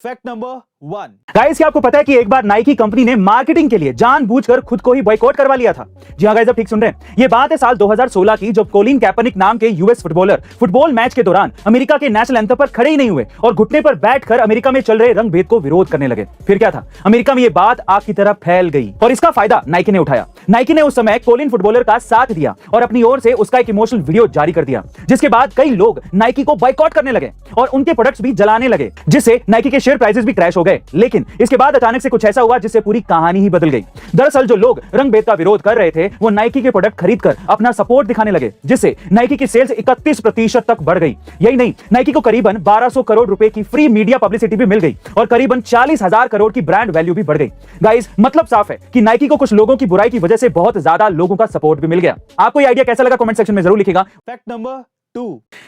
Fact number 1। Guys, क्या आपको पता है कि एक बार नाइकी कंपनी ने मार्केटिंग के लिए जानबूझकर खुद को ही बॉयकॉट करवा लिया था। जी हां गाइस, आप ठीक सुन रहे हैं। ये बात है साल 2016 की, जब कोलिन कैपरनिक नाम के यूएस फुटबॉलर फुटबॉल मैच के दौरान अमेरिका के नेशनल एंथम पर खड़े ही नहीं हुए और घुटने पर बैठकर अमेरिका में चल रहे रंगभेद को विरोध करने लगे। फिर क्या था, अमेरिका में ये बात आग की तरह फैल गई और इसका फायदा नाइकी ने उठाया। नाइकी ने उस समय कोलिन फुटबॉलर का साथ दिया और अपनी ओर से उसका एक इमोशनल वीडियो जारी कर दिया, जिसके बाद कई लोग नाइकी को बॉयकॉट करने लगे और उनके प्रोडक्ट्स भी जलाने लगे, जिससे नाइकी के शेयर प्राइसेस भी क्रैश हो गए। लेकिन इसके बाद अचानक से कुछ ऐसा हुआ जिससे पूरी कहानी ही बदल गई। दरअसल जो लोग रंगभेद का विरोध कर रहे थे वो नाइकी के प्रोडक्ट खरीदकर अपना सपोर्ट दिखाने लगे, जिससे नाइकी की सेल्स 31% तक बढ़ गई। यही नहीं, नाइकी को करीबन 1200 करोड़ रुपए की फ्री मीडिया पब्लिसिटी भी मिल गई और करीबन 40,000 करोड़ की ब्रांड वैल्यू भी बढ़ गई। गाइस, मतलब साफ है कि नाइकी को कुछ लोगों की बुराई की वजह से बहुत ज्यादा लोगों का सपोर्ट भी मिल गया। आपको ये आइडिया कैसा लगा कमेंट सेक्शन में जरूर लिखिएगा। Fact number 2।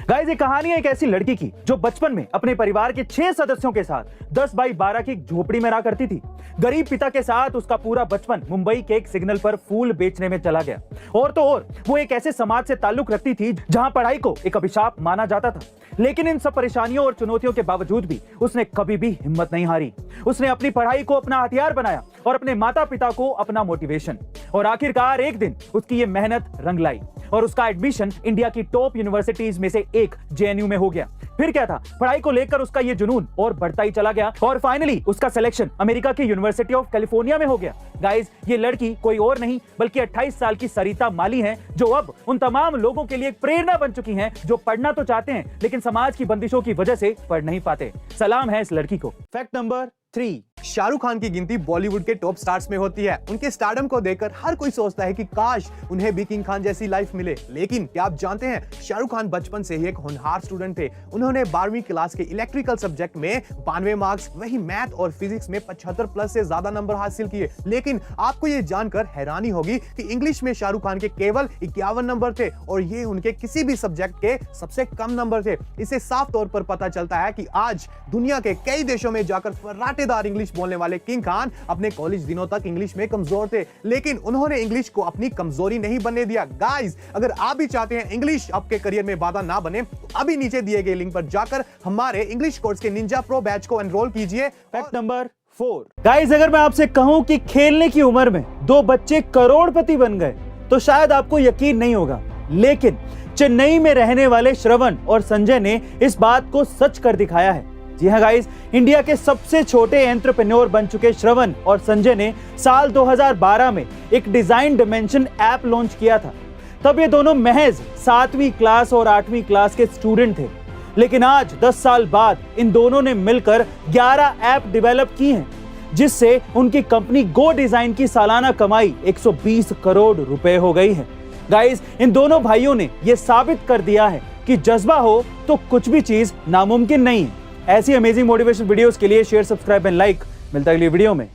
गाइस, ये कहानी है एक ऐसी लड़की की जो बचपन में अपने परिवार के 6 सदस्यों के साथ 10 बाई 12 की एक झोपड़ी में रहा करती थी। गरीब पिता के साथ उसका पूरा बचपन मुंबई के एक सिग्नल पर फूल बेचने में चला गया। और तो और वो एक ऐसे समाज से ताल्लुक रखती थी जहां पढ़ाई को एक अभिशाप माना जाता था। लेकिन इन सब परेशानियों और चुनौतियों के बावजूद भी उसने कभी भी हिम्मत नहीं हारी। उसने अपनी पढ़ाई को अपना हथियार बनाया और अपने माता पिता को अपना मोटिवेशन। और आखिरकार एक दिन उसकी ये मेहनत रंग लाई और उसका एडमिशन इंडिया की टॉप यूनिवर्सिटीज में से एक जेएनयू में हो गया। फिर क्या था, पढ़ाई को लेकर उसका ये जुनून और बढ़ता ही चला गया और फाइनली उसका सिलेक्शन अमेरिका की यूनिवर्सिटी ऑफ कैलिफोर्निया में हो गया। गाइस, ये लड़की कोई और नहीं बल्कि 28 साल की सरिता माली हैं, जो अब उन तमाम लोगों के लिए एक प्रेरणा बन चुकी हैं जो पढ़ना तो चाहते हैं लेकिन समाज की बंदिशों की वजह से पढ़ नहीं पाते। सलाम है इस लड़की को। Fact number 3। शाहरुख खान की गिनती बॉलीवुड के टॉप स्टार्स में होती है। उनके स्टारडम को देखकर हर कोई सोचता है कि काश उन्हें भी किंग खान जैसी लाइफ मिले। लेकिन क्या आप जानते हैं, शाहरुख खान बचपन से ही एक होनहार स्टूडेंट थे। उन्होंने 12वीं क्लास के इलेक्ट्रिकल सब्जेक्ट में 92 मार्क्स, वही मैथ और फिजिक्स में 75 प्लस से ज्यादा नंबर हासिल किए। लेकिन आपको ये जानकर हैरानी होगी कि इंग्लिश में शाहरुख खान के केवल 51 नंबर थे और ये उनके किसी भी सब्जेक्ट के सबसे कम नंबर थे। इससे साफ तौर पर पता चलता है कि आज दुनिया के कई देशों में जाकर फर्राटेदार इंग्लिश बोलने वाले किंग खान अपने कॉलेज दिनों तक इंग्लिश में कमजोर थे, लेकिन उन्होंने इंग्लिश को अपनी कमजोरी नहीं बनने दिया। गाइस, अगर आप भी चाहते हैं इंग्लिश आपके करियर में बाधा ना बने, तो अभी नीचे दिए गए लिंक पर जाकर हमारे इंग्लिश कोर्स के निंजा प्रो बैच को एनरोल कीजिए। Fact number 4। गाइस, अगर मैं आपसे कहूं कि खेलने की उम्र में 2 बच्चे करोड़पति बन गए तो शायद आपको यकीन नहीं होगा, लेकिन चेन्नई में रहने वाले श्रवण और संजय ने इस बात को सच कर दिखाया है। जी हाँ गाइस, इंडिया के सबसे छोटे एंटरप्रेन्योर बन चुके श्रवण और संजय ने साल 2012 में एक डिजाइन डिमेंशन ऐप लॉन्च किया था। तब ये दोनों महज 7वीं क्लास और 8वीं क्लास के स्टूडेंट थे, लेकिन आज 10 साल बाद इन दोनों ने मिलकर 11 ऐप डेवलप की हैं, जिससे उनकी कंपनी गो डिजाइन की सालाना कमाई 120 करोड़ रुपए हो गई है। गाइस, इन दोनों भाइयों ने यह साबित कर दिया है कि जज्बा हो तो कुछ भी चीज नामुमकिन नहीं है। ऐसी अमेजिंग मोटिवेशन वीडियोस के लिए शेयर, सब्सक्राइब एंड लाइक। मिलता है अगली वीडियो में।